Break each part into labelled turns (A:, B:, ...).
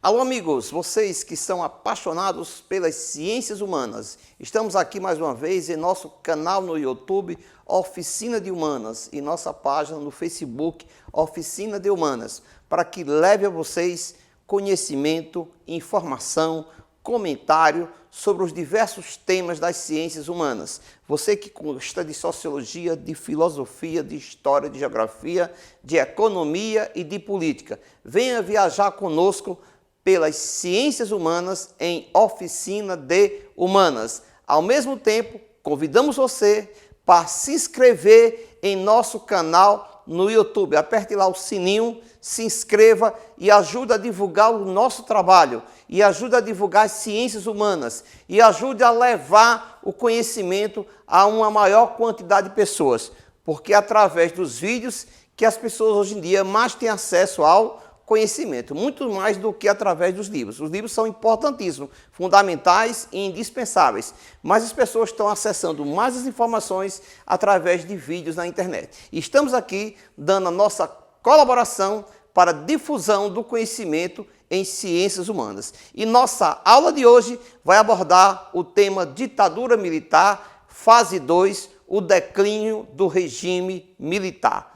A: Alô amigos, vocês que são apaixonados pelas ciências humanas, estamos aqui mais uma vez em nosso canal no YouTube, Oficina de Humanas, e nossa página no Facebook, Oficina de Humanas, para que leve a vocês conhecimento, informação, comentário sobre os diversos temas das ciências humanas. Você que gosta de sociologia, de filosofia, de história, de geografia, de economia e de política, venha viajar conosco pelas ciências humanas em Oficina de Humanas. Ao mesmo tempo, convidamos você para se inscrever em nosso canal no YouTube. Aperte lá o sininho, se inscreva e ajude a divulgar o nosso trabalho, e ajude a divulgar as ciências humanas, e ajude a levar o conhecimento a uma maior quantidade de pessoas, porque é através dos vídeos que as pessoas hoje em dia mais têm acesso ao conhecimento, muito mais do que através dos livros. Os livros são importantíssimos, fundamentais e indispensáveis, mas as pessoas estão acessando mais as informações através de vídeos na internet. E estamos aqui dando a nossa colaboração para a difusão do conhecimento em ciências humanas. E nossa aula de hoje vai abordar o tema ditadura militar, fase 2, o declínio do regime militar.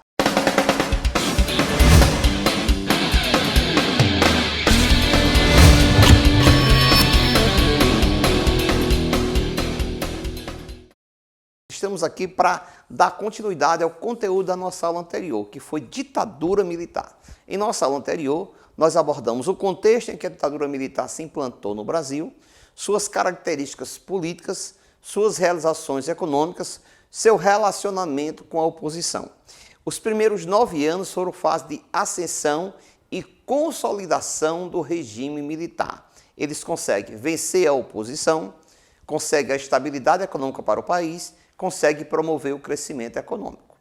A: Estamos aqui para dar continuidade ao conteúdo da nossa aula anterior, que foi ditadura militar. Em nossa aula anterior, nós abordamos o contexto em que a ditadura militar se implantou no Brasil, suas características políticas, suas realizações econômicas, seu relacionamento com a oposição. Os primeiros 9 anos foram fase de ascensão e consolidação do regime militar. Eles conseguem vencer a oposição, conseguem a estabilidade econômica para o país, consegue promover o crescimento econômico.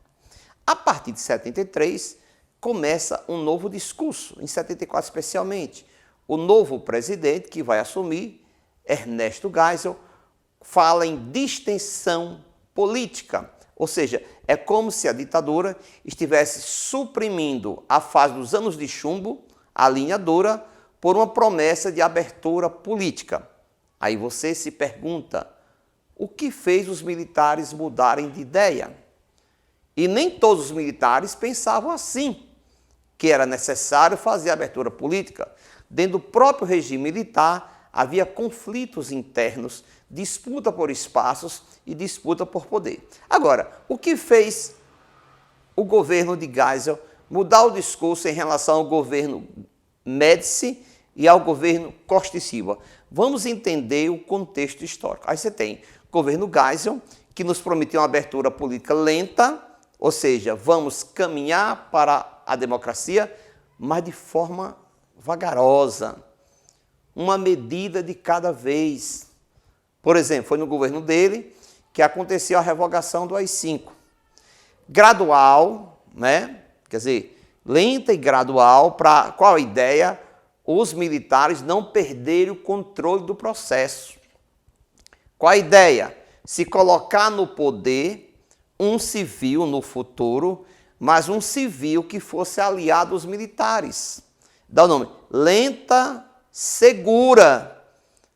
A: A partir de 73, começa um novo discurso, em 74 especialmente. O novo presidente que vai assumir, Ernesto Geisel, fala em distensão política, ou seja, é como se a ditadura estivesse suprimindo a fase dos anos de chumbo, a linha dura, por uma promessa de abertura política. Aí você se pergunta, o que fez os militares mudarem de ideia? E nem todos os militares pensavam assim, que era necessário fazer abertura política. Dentro do próprio regime militar, havia conflitos internos, disputa por espaços e disputa por poder. Agora, o que fez o governo de Geisel mudar o discurso em relação ao governo Médici e ao governo Costa e Silva? Vamos entender o contexto histórico. Aí você tem o governo Geisel, que nos prometeu uma abertura política lenta, ou seja, vamos caminhar para a democracia, mas de forma vagarosa, uma medida de cada vez. Por exemplo, foi no governo dele que aconteceu a revogação do AI-5. Gradual, né? Quer dizer, lenta e gradual, para qual a ideia? Os militares não perderem o controle do processo. Qual a ideia? Se colocar no poder um civil no futuro, mas um civil que fosse aliado aos militares. Dá o nome, lenta, segura.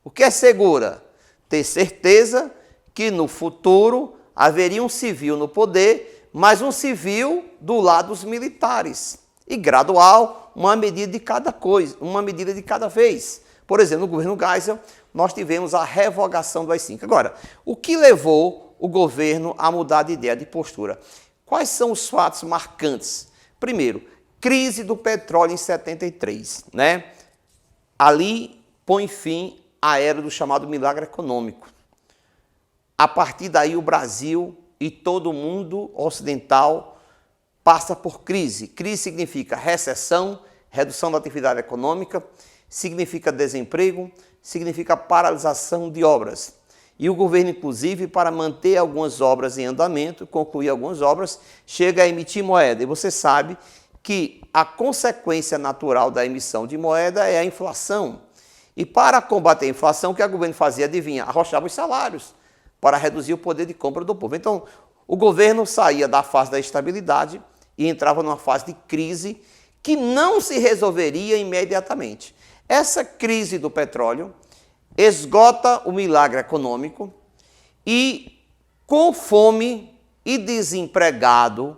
A: O que é segura? Ter certeza que no futuro haveria um civil no poder, mas um civil do lado dos militares. E gradual, uma medida de cada coisa, uma medida de cada vez. Por exemplo, no governo Geisel, nós tivemos a revogação do AI-5. Agora, o que levou o governo a mudar de ideia, de postura? Quais são os fatos marcantes? Primeiro, crise do petróleo em 73, né? Ali põe fim à era do chamado milagre econômico. A partir daí, o Brasil e todo o mundo ocidental passa por crise. Crise significa recessão, redução da atividade econômica, significa desemprego, significa paralisação de obras. E o governo, inclusive, para manter algumas obras em andamento, concluir algumas obras, chega a emitir moeda. E você sabe que a consequência natural da emissão de moeda é a inflação. E para combater a inflação, o que o governo fazia? Adivinha? Arrochava os salários para reduzir o poder de compra do povo. Então, o governo saía da fase da estabilidade e entrava numa fase de crise que não se resolveria imediatamente. Essa crise do petróleo esgota o milagre econômico e, com fome e desempregado,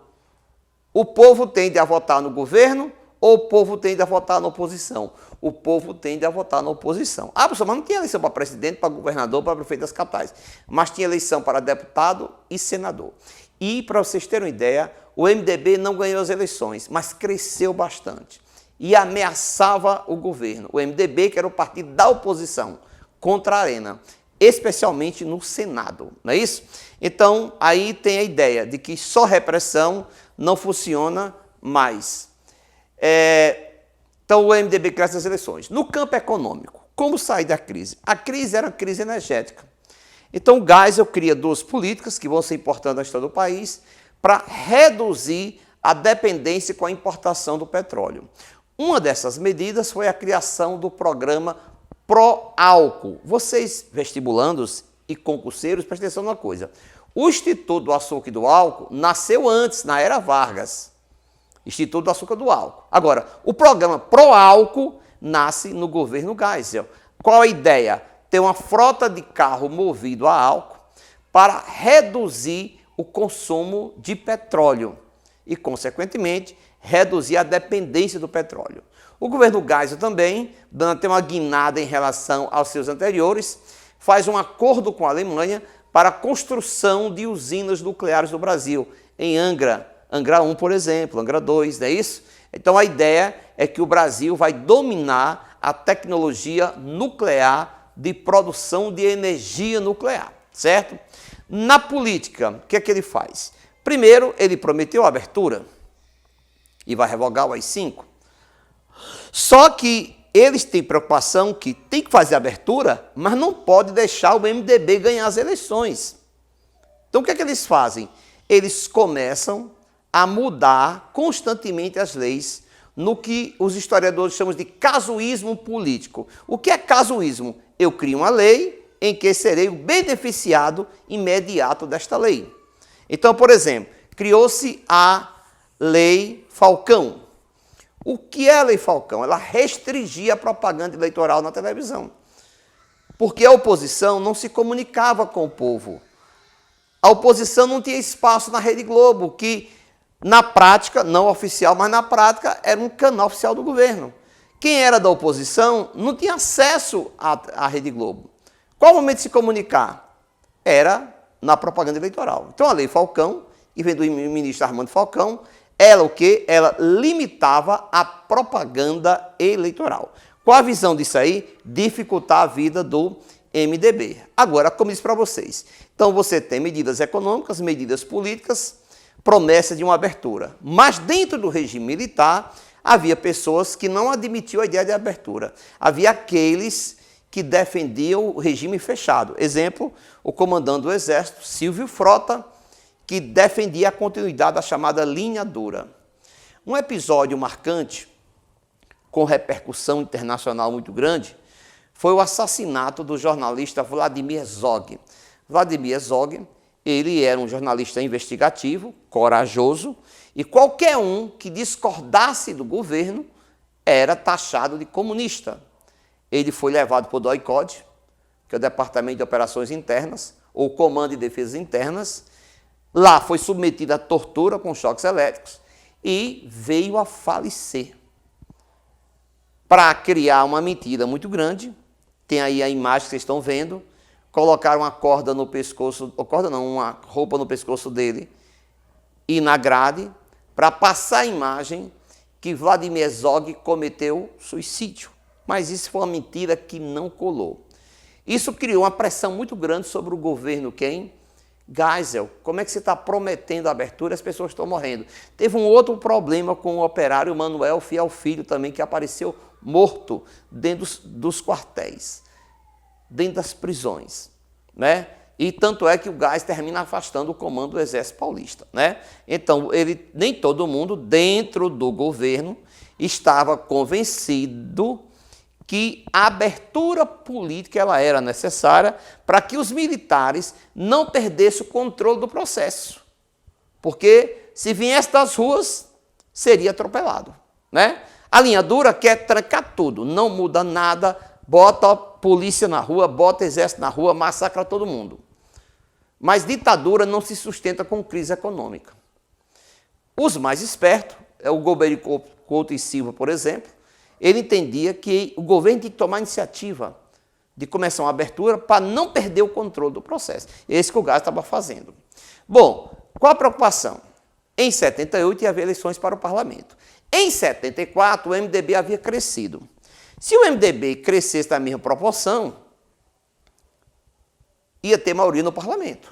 A: o povo tende a votar no governo ou o povo tende a votar na oposição? O povo tende a votar na oposição. Ah, professor, mas não tinha eleição para presidente, para governador, para prefeito das capitais, mas tinha eleição para deputado e senador. E, para vocês terem uma ideia, o MDB não ganhou as eleições, mas cresceu bastante e ameaçava o governo. O MDB, que era o partido da oposição, contra a Arena, especialmente no Senado, não é isso? Então, aí tem a ideia de que só repressão não funciona mais. Então, o MDB cresce nas eleições. No campo econômico, como sair da crise? A crise era uma crise energética. Então, o Geisel cria duas políticas que vão ser importantes na história do país para reduzir a dependência com a importação do petróleo. Uma dessas medidas foi a criação do programa Pró-Álcool. Vocês, vestibulandos e concurseiros, prestem atenção numa coisa. O Instituto do Açúcar e do Álcool nasceu antes, na era Vargas. Instituto do Açúcar e do Álcool. Agora, o programa Pró-Álcool nasce no governo Geisel. Qual a ideia? Ter uma frota de carro movido a álcool para reduzir o consumo de petróleo e, consequentemente, reduzir a dependência do petróleo. O governo Geisel também, dando até uma guinada em relação aos seus anteriores, faz um acordo com a Alemanha para a construção de usinas nucleares no Brasil, em Angra. Angra 1, por exemplo, Angra 2, não é isso? Então a ideia é que o Brasil vai dominar a tecnologia nuclear de produção de energia nuclear, certo? Na política, o que é que ele faz? Primeiro, ele prometeu a abertura e vai revogar o AI-5. Só que eles têm preocupação que tem que fazer a abertura, mas não pode deixar o MDB ganhar as eleições. Então o que é que eles fazem? Eles começam a mudar constantemente as leis no que os historiadores chamam de casuísmo político. O que é casuísmo? Eu crio uma lei em que serei o beneficiado imediato desta lei. Então, por exemplo, criou-se a Lei Falcão. O que é a Lei Falcão? Ela restringia a propaganda eleitoral na televisão, porque a oposição não se comunicava com o povo. A oposição não tinha espaço na Rede Globo, que na prática, não oficial, mas na prática, era um canal oficial do governo. Quem era da oposição não tinha acesso à Rede Globo. Qual o momento de se comunicar? Era na propaganda eleitoral. Então, a Lei Falcão, que vem do ministro Armando Falcão, ela o quê? Ela limitava a propaganda eleitoral. Qual a visão disso aí? Dificultar a vida do MDB. Agora, como disse para vocês, então você tem medidas econômicas, medidas políticas, promessa de uma abertura. Mas dentro do regime militar, havia pessoas que não admitiam a ideia de abertura. Havia aqueles que defendiam o regime fechado. Exemplo, o comandante do Exército, Silvio Frota, que defendia a continuidade da chamada linha dura. Um episódio marcante, com repercussão internacional muito grande, foi o assassinato do jornalista Vladimir Zog. Vladimir Zog, ele era um jornalista investigativo, corajoso, e qualquer um que discordasse do governo era taxado de comunista. Ele foi levado para o DOI-CODE, que é o Departamento de Operações Internas, ou Comando de Defesas Internas. Lá foi submetido à tortura com choques elétricos e veio a falecer. Para criar uma mentira muito grande, tem aí a imagem que vocês estão vendo, colocaram uma corda no pescoço, ou corda não, uma roupa no pescoço dele e na grade, para passar a imagem que Vladimir Zog cometeu suicídio. Mas isso foi uma mentira que não colou. Isso criou uma pressão muito grande sobre o governo, quem? Geisel. Como é que você está prometendo a abertura e as pessoas estão morrendo? Teve um outro problema com o operário Manuel Fiel Filho também, que apareceu morto dentro dos quartéis, dentro das prisões, né? E tanto é que o Geisel termina afastando o comando do Exército Paulista, né? Então, nem todo mundo dentro do governo estava convencido que a abertura política ela era necessária para que os militares não perdessem o controle do processo. Porque se viesse das ruas, seria atropelado, né? A linha dura quer trancar tudo, não muda nada, bota a polícia na rua, bota exército na rua, massacra todo mundo. Mas ditadura não se sustenta com crise econômica. Os mais espertos, o Golbery Couto e Silva, por exemplo, ele entendia que o governo tinha que tomar iniciativa de começar uma abertura para não perder o controle do processo. Esse que o Geisel estava fazendo. Bom, qual a preocupação? Em 78 ia haver eleições para o parlamento. Em 74, o MDB havia crescido. Se o MDB crescesse na mesma proporção, ia ter maioria no parlamento.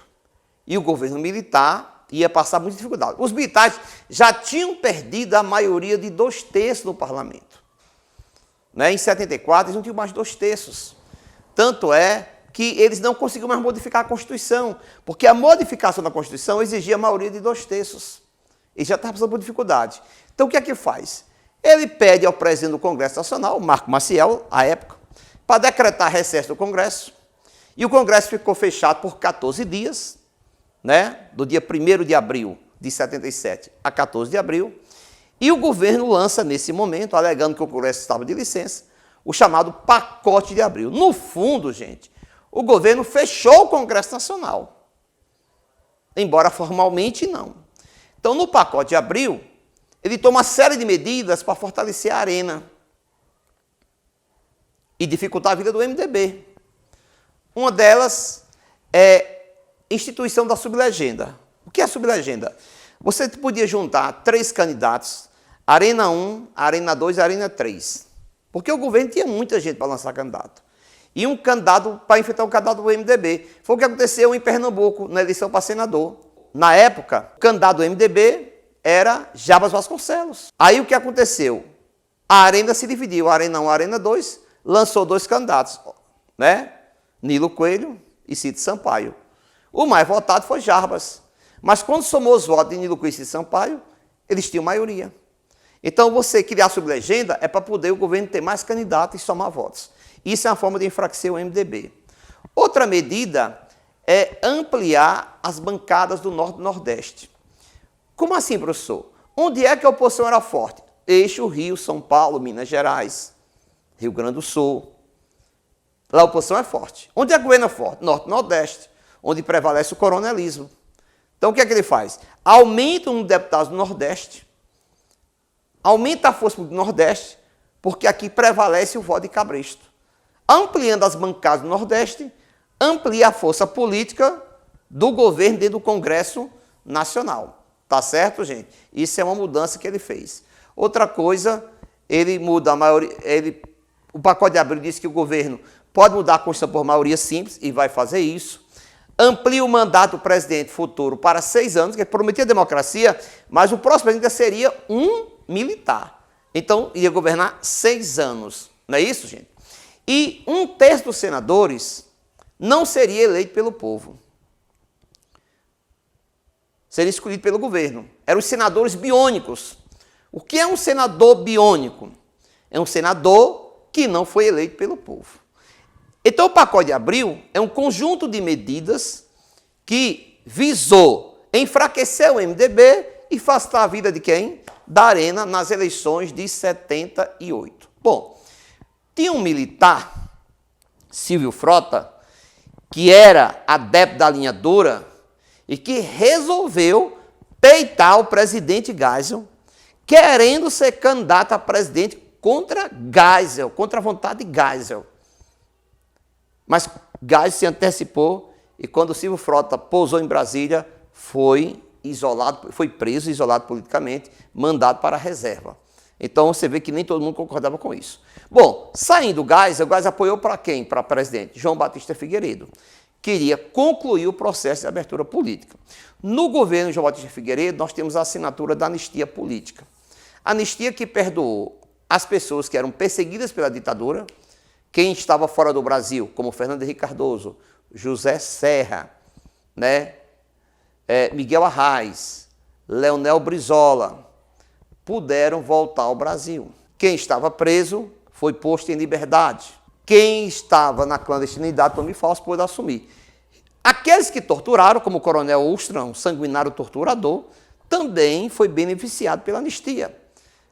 A: E o governo militar ia passar muita dificuldade. Os militares já tinham perdido a maioria de 2/3 no parlamento. Em 74, eles não tinham mais 2/3. Tanto é que eles não conseguiam mais modificar a Constituição, porque a modificação da Constituição exigia a maioria de 2/3. Ele já estava passando por dificuldade. Então, o que é que faz? Ele pede ao presidente do Congresso Nacional, Marco Maciel, à época, para decretar recesso do Congresso. E o Congresso ficou fechado por 14 dias, do dia 1º de abril de 77 a 14 de abril. E o governo lança, nesse momento, alegando que o Congresso estava de licença, o chamado pacote de abril. No fundo, gente, o governo fechou o Congresso Nacional, embora formalmente não. Então, no pacote de abril, ele toma uma série de medidas para fortalecer a arena e dificultar a vida do MDB. Uma delas é instituição da sublegenda. O que é a sublegenda? Você podia juntar 3 candidatos, Arena 1, Arena 2 e Arena 3. Porque o governo tinha muita gente para lançar candidato. E um candidato para enfrentar um candidato do MDB. Foi o que aconteceu em Pernambuco, na eleição para senador. Na época, o candidato do MDB era Jarbas Vasconcelos. Aí o que aconteceu? A Arena se dividiu, a Arena 1 e a Arena 2, lançou 2 candidatos, Nilo Coelho e Cid Sampaio. O mais votado foi Jarbas. Mas quando somou os votos de Nilo Coelho e Cid Sampaio, eles tinham maioria. Então, você criar sublegenda é para poder o governo ter mais candidatos e somar votos. Isso é uma forma de enfraquecer o MDB. Outra medida é ampliar as bancadas do Norte e Nordeste. Como assim, professor? Onde é que a oposição era forte? Eixo Rio, São Paulo, Minas Gerais, Rio Grande do Sul. Lá a oposição é forte. Onde é que o governo é forte? Norte e Nordeste, onde prevalece o coronelismo. Então, o que é que ele faz? Aumenta o número de deputados do Nordeste, aumenta a força do Nordeste, porque aqui prevalece o voto de cabresto. Ampliando as bancadas do Nordeste, amplia a força política do governo dentro do Congresso Nacional. Tá certo, gente? Isso é uma mudança que ele fez. Outra coisa, ele muda a maioria. O pacote de abril diz que o governo pode mudar a Constituição por maioria simples e vai fazer isso. Amplia o mandato do presidente futuro para 6 anos, que prometia democracia, mas o próximo presidente seria um militar. Então, ia governar 6 anos. Não é isso, gente? E 1/3 dos senadores não seria eleito pelo povo. Seria escolhido pelo governo. Eram os senadores biônicos. O que é um senador biônico? É um senador que não foi eleito pelo povo. Então, o pacote de abril é um conjunto de medidas que visou enfraquecer o MDB e afastar a vida de quem? Da Arena nas eleições de 78. Bom, tinha um militar, Silvio Frota, que era adepto da linha dura e que resolveu peitar o presidente Geisel, querendo ser candidato a presidente contra Geisel, contra a vontade de Geisel. Mas Geisel se antecipou e quando o Silvio Frota pousou em Brasília, foi isolado, foi preso, isolado politicamente, mandado para a reserva. Então você vê que nem todo mundo concordava com isso. Bom, saindo o Geisel apoiou para quem? Para presidente? João Batista Figueiredo. Queria concluir o processo de abertura política. No governo de João Batista Figueiredo, nós temos a assinatura da anistia política. Anistia que perdoou as pessoas que eram perseguidas pela ditadura, quem estava fora do Brasil, como Fernando Henrique Cardoso, José Serra, Miguel Arraes, Leonel Brizola, puderam voltar ao Brasil. Quem estava preso foi posto em liberdade. Quem estava na clandestinidade, nome falso, pôde assumir. Aqueles que torturaram, como o coronel Ustra, um sanguinário torturador, também foi beneficiado pela anistia.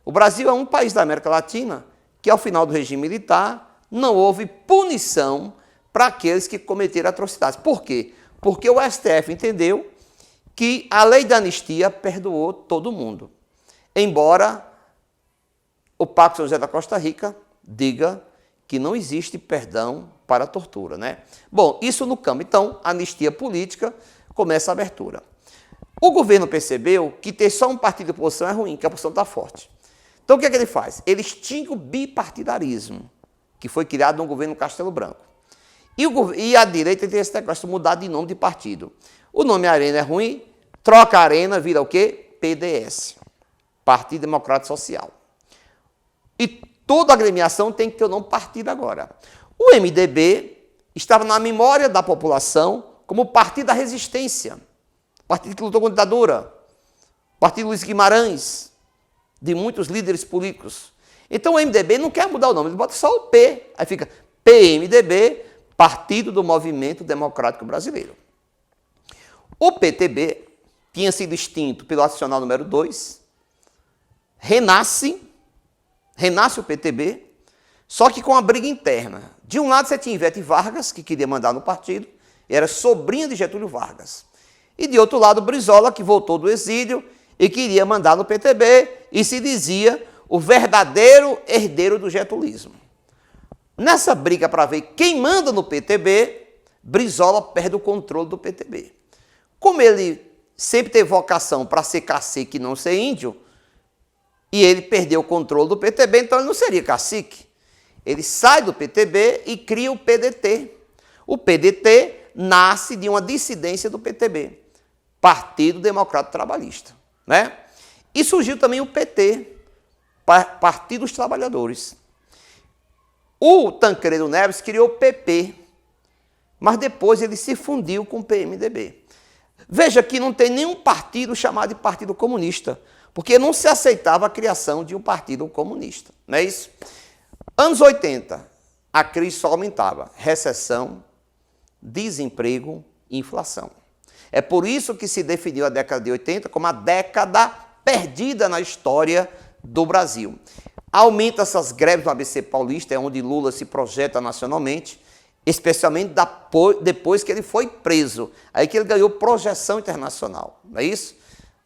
A: O Brasil é um país da América Latina que, ao final do regime militar, não houve punição para aqueles que cometeram atrocidades. Por quê? Porque o STF entendeu que a lei da anistia perdoou todo mundo. Embora o Pacto São José da Costa Rica diga que não existe perdão para a tortura, né? Bom, isso no campo. Então, a anistia política começa a abertura. O governo percebeu que ter só um partido de oposição é ruim, que a oposição está forte. Então, o que é que ele faz? Ele extingue o bipartidarismo, que foi criado no governo Castelo Branco. E a direita tem esse negócio de mudar de nome de partido. O nome Arena é ruim, troca a Arena, vira o quê? PDS, Partido Democrático Social. E toda agremiação tem que ter o nome partido agora. O MDB estava na memória da população como Partido da Resistência, partido que lutou contra a ditadura, Partido Luiz Guimarães, de muitos líderes políticos. Então o MDB não quer mudar o nome, ele bota só o P, aí fica PMDB, Partido do Movimento Democrático Brasileiro. O PTB tinha sido extinto pelo adicional número 2, renasce o PTB, só que com uma briga interna. De um lado você tinha Ivete Vargas, que queria mandar no partido, era sobrinha de Getúlio Vargas. E de outro lado, Brizola, que voltou do exílio e queria mandar no PTB e se dizia o verdadeiro herdeiro do getulismo. Nessa briga para ver quem manda no PTB, Brizola perde o controle do PTB. Como ele sempre teve vocação para ser cacique e não ser índio, e ele perdeu o controle do PTB, então ele não seria cacique. Ele sai do PTB e cria o PDT. O PDT nasce de uma dissidência do PTB, Partido Democrático Trabalhista, né? E surgiu também o PT, Partido dos Trabalhadores. O Tancredo Neves criou o PP, mas depois ele se fundiu com o PMDB. Veja que não tem nenhum partido chamado de Partido Comunista, porque não se aceitava a criação de um partido comunista, não é isso? Anos 80, a crise só aumentava, recessão, desemprego e inflação. É por isso que se definiu a década de 80 como a década perdida na história do Brasil. Aumenta essas greves no ABC Paulista, é onde Lula se projeta nacionalmente, especialmente depois que ele foi preso. Aí que ele ganhou projeção internacional, não é isso?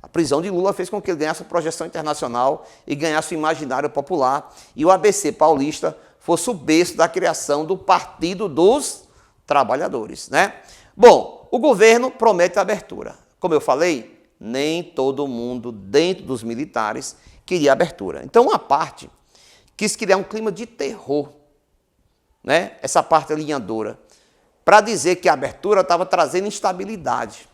A: A prisão de Lula fez com que ele ganhasse projeção internacional e ganhasse o imaginário popular. E o ABC Paulista fosse o berço da criação do Partido dos Trabalhadores, né? Bom, o governo promete a abertura. Como eu falei, nem todo mundo dentro dos militares queria abertura. Então, uma parte quis criar um clima de terror, né? Essa parte alinhadora, para dizer que a abertura estava trazendo instabilidade.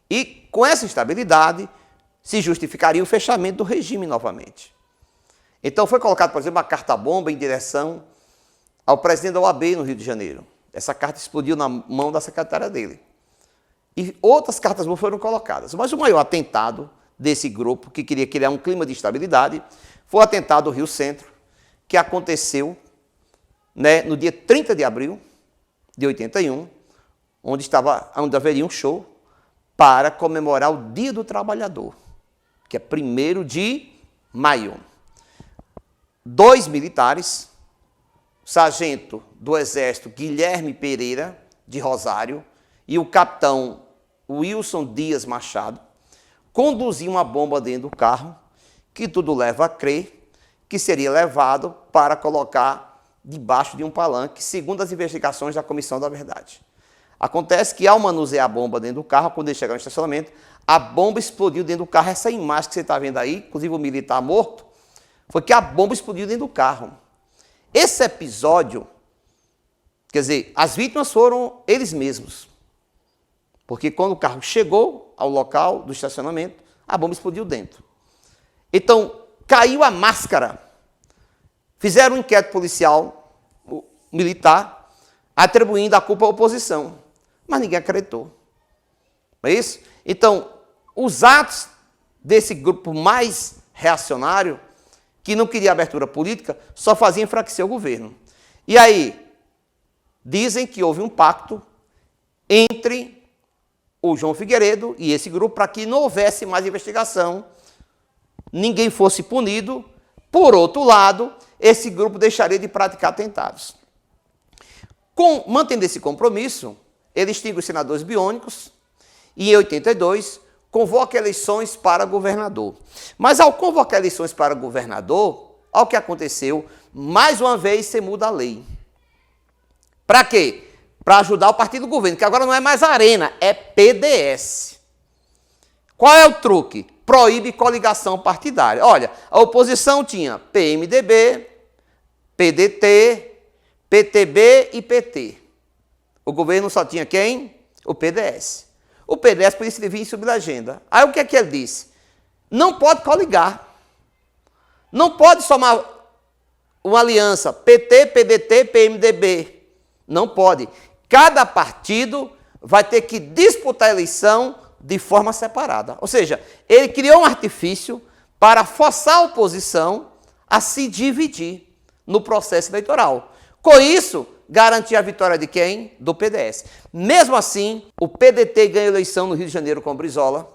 A: E com essa instabilidade se justificaria o fechamento do regime novamente. Então foi colocado, por exemplo, uma carta-bomba em direção ao presidente da OAB no Rio de Janeiro. Essa carta explodiu na mão da secretária dele. E outras cartas-bombas foram colocadas. Mas o maior atentado desse grupo, que queria criar um clima de instabilidade, foi o atentado do Rio Centro, que aconteceu, né, no dia 30 de abril de 81, onde haveria um show para comemorar o Dia do Trabalhador, que é 1º de maio. 2 militares, o sargento do Exército Guilherme Pereira, de Rosário, e o capitão Wilson Dias Machado, conduziam uma bomba dentro do carro, que tudo leva a crer que seria levado para colocar debaixo de um palanque, segundo as investigações da Comissão da Verdade. Acontece que, ao manusear a bomba dentro do carro, quando ele chegou no estacionamento, a bomba explodiu dentro do carro. Essa imagem que você está vendo aí, inclusive o militar morto, foi que a bomba explodiu dentro do carro. Esse episódio, quer dizer, as vítimas foram eles mesmos. Porque quando o carro chegou ao local do estacionamento, a bomba explodiu dentro. Então, caiu a máscara. Fizeram um inquérito policial militar, atribuindo a culpa à oposição. Mas ninguém acreditou. Não é isso? Então, os atos desse grupo mais reacionário, que não queria abertura política, só fazia enfraquecer o governo. E aí, dizem que houve um pacto entre o João Figueiredo e esse grupo para que não houvesse mais investigação ninguém fosse punido, por outro lado, esse grupo deixaria de praticar atentados. Mantendo esse compromisso, ele extingue os senadores biônicos e, em 82, convoca eleições para governador. Mas, ao convocar eleições para governador, olha o que aconteceu, mais uma vez você muda a lei. Para quê? Para ajudar o partido do governo, que agora não é mais Arena, é PDS. Qual é o truque? Proíbe coligação partidária. Olha, a oposição tinha PMDB, PDT, PTB e PT. O governo só tinha quem? O PDS. O PDS por isso ele vinha em sublegenda. Aí o que é que ele disse? Não pode coligar. Não pode somar uma aliança PT, PDT, PMDB. Não pode. Cada partido vai ter que disputar a eleição de forma separada. Ou seja, ele criou um artifício para forçar a oposição a se dividir no processo eleitoral. Com isso, garantir a vitória de quem? Do PDS. Mesmo assim, o PDT ganhou a eleição no Rio de Janeiro com Brizola,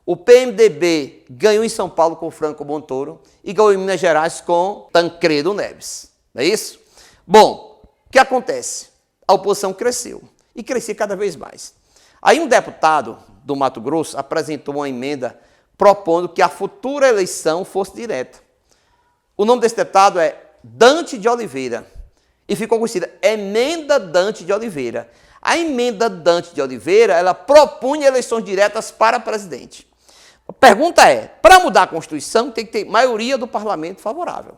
A: o PMDB ganhou em São Paulo com Franco Montoro e ganhou em Minas Gerais com Tancredo Neves. Não é isso? Bom, o que acontece? A oposição cresceu e crescia cada vez mais. Aí um deputado do Mato Grosso apresentou uma emenda propondo que a futura eleição fosse direta. O nome desse deputado é Dante de Oliveira e ficou conhecida Emenda Dante de Oliveira. A emenda Dante de Oliveira, ela propunha eleições diretas para presidente. A pergunta é, para mudar a Constituição tem que ter maioria do parlamento favorável.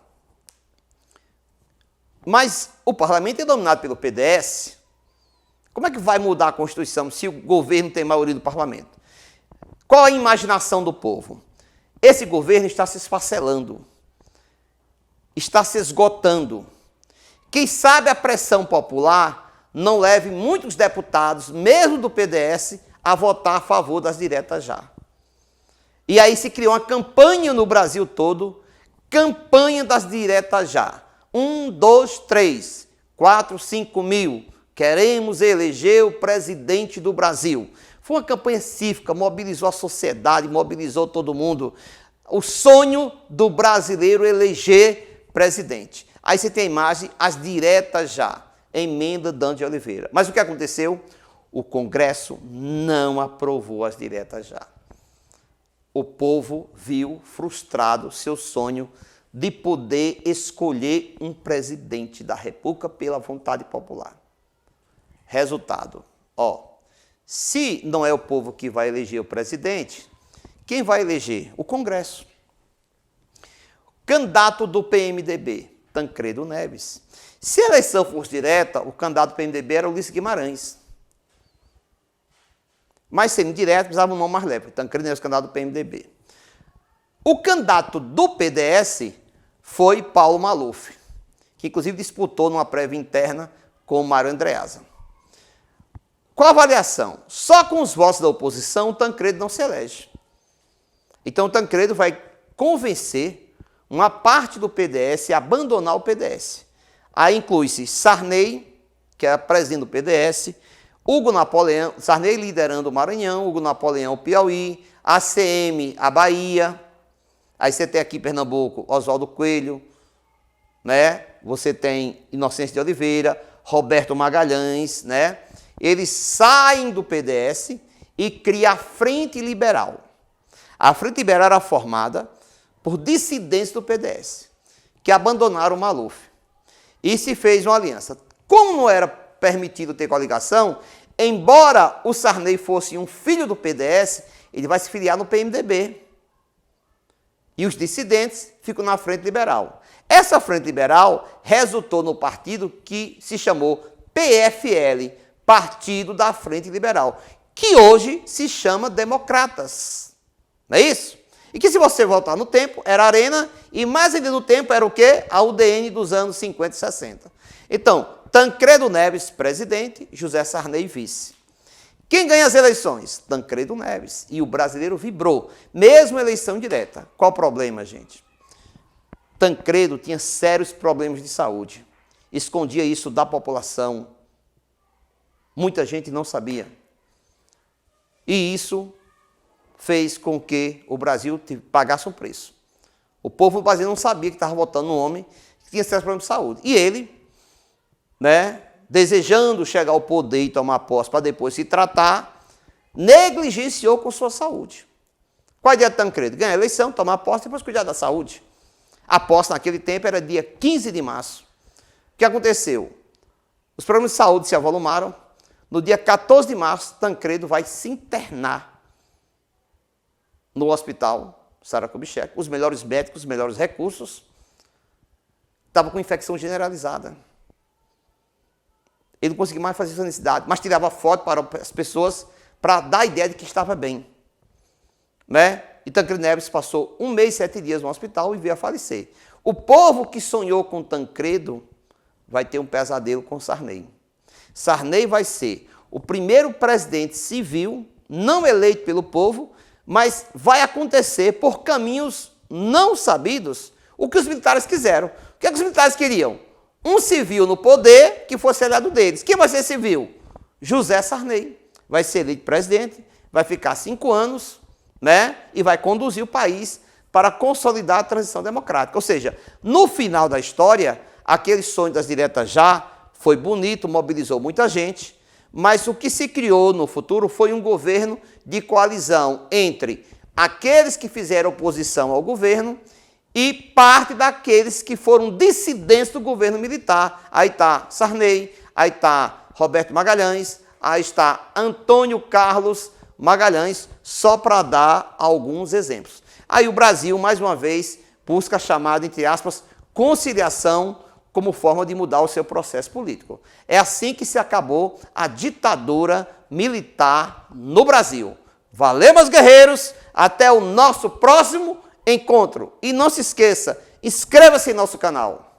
A: Mas o parlamento é dominado pelo PDS. Como é que vai mudar a Constituição se o governo tem maioria do parlamento? Qual a imaginação do povo? Esse governo está se esfacelando, está se esgotando. Quem sabe a pressão popular não leve muitos deputados, mesmo do PDS, a votar a favor das diretas já. E aí se criou uma campanha no Brasil todo, campanha das diretas já. 1, 2, 3, 4, 5 mil. Queremos eleger o presidente do Brasil. Foi uma campanha cívica, mobilizou a sociedade, mobilizou todo mundo. O sonho do brasileiro eleger presidente. Aí você tem a imagem, as diretas já. Emenda Dante de Oliveira. Mas o que aconteceu? O Congresso não aprovou as diretas já. O povo viu frustrado seu sonho de poder escolher um presidente da República pela vontade popular. Resultado, se não é o povo que vai eleger o presidente, quem vai eleger? O Congresso. Candidato do PMDB, Tancredo Neves. Se a eleição fosse direta, o candidato do PMDB era Ulisses Guimarães. Mas sendo direto, precisava um nome mais leve. Tancredo Neves, candidato do PMDB. O candidato do PDS foi Paulo Maluf, que inclusive disputou numa prévia interna com o Mário Andreasa. Qual a avaliação? Só com os votos da oposição, o Tancredo não se elege. Então o Tancredo vai convencer uma parte do PDS a abandonar o PDS. Aí inclui-se Sarney, que era presidente do PDS, Hugo Napoleão, Sarney liderando o Maranhão, Hugo Napoleão o Piauí, ACM a Bahia, aí você tem aqui em Pernambuco Oswaldo Coelho, né? Você tem Inocêncio de Oliveira, Roberto Magalhães, né? Eles saem do PDS e criam a Frente Liberal. A Frente Liberal era formada por dissidentes do PDS, que abandonaram o Maluf. E se fez uma aliança. Como não era permitido ter coligação, embora o Sarney fosse um filho do PDS, ele vai se filiar no PMDB. E os dissidentes ficam na Frente Liberal. Essa Frente Liberal resultou no partido que se chamou PFL, Partido da Frente Liberal, que hoje se chama Democratas. Não é isso? E que se você voltar no tempo, era Arena, e mais ainda no tempo era o quê? A UDN dos anos 50 e 60. Então, Tancredo Neves, presidente, José Sarney, vice. Quem ganha as eleições? Tancredo Neves. E o brasileiro vibrou, mesmo eleição direta. Qual o problema, gente? Tancredo tinha sérios problemas de saúde. Escondia isso da população. Muita gente não sabia. E isso fez com que o Brasil pagasse um preço. O povo brasileiro não sabia que estava votando um homem que tinha sérios problemas de saúde. E ele, né, desejando chegar ao poder e tomar posse para depois se tratar, negligenciou com sua saúde. Qual a ideia de Tancredo? Ganhar a eleição, tomar posse e depois cuidar da saúde. A posse naquele tempo era dia 15 de março. O que aconteceu? Os problemas de saúde se avolumaram. No dia 14 de março, Tancredo vai se internar no hospital Sara Kubitschek. Os melhores médicos, os melhores recursos. Estava com infecção generalizada. Ele não conseguia mais fazer sua necessidade, mas tirava foto para as pessoas para dar a ideia de que estava bem. Né? E Tancredo Neves passou 1 mês e 7 dias no hospital e veio a falecer. O povo que sonhou com Tancredo vai ter um pesadelo com Sarney. Sarney vai ser o primeiro presidente civil, não eleito pelo povo, mas vai acontecer por caminhos não sabidos o que os militares quiseram. O que é que os militares queriam? Um civil no poder que fosse aliado deles. Quem vai ser civil? José Sarney. Vai ser eleito presidente, vai ficar 5 anos, né? E vai conduzir o país para consolidar a transição democrática. Ou seja, no final da história, aquele sonho das diretas já foi bonito, mobilizou muita gente, mas o que se criou no futuro foi um governo de coalizão entre aqueles que fizeram oposição ao governo e parte daqueles que foram dissidentes do governo militar. Aí está Sarney, aí está Roberto Magalhães, aí está Antônio Carlos Magalhães, só para dar alguns exemplos. Aí o Brasil, mais uma vez, busca a chamada, entre aspas, conciliação como forma de mudar o seu processo político. É assim que se acabou a ditadura militar no Brasil. Valeu, meus guerreiros! Até o nosso próximo encontro. E não se esqueça, inscreva-se em nosso canal.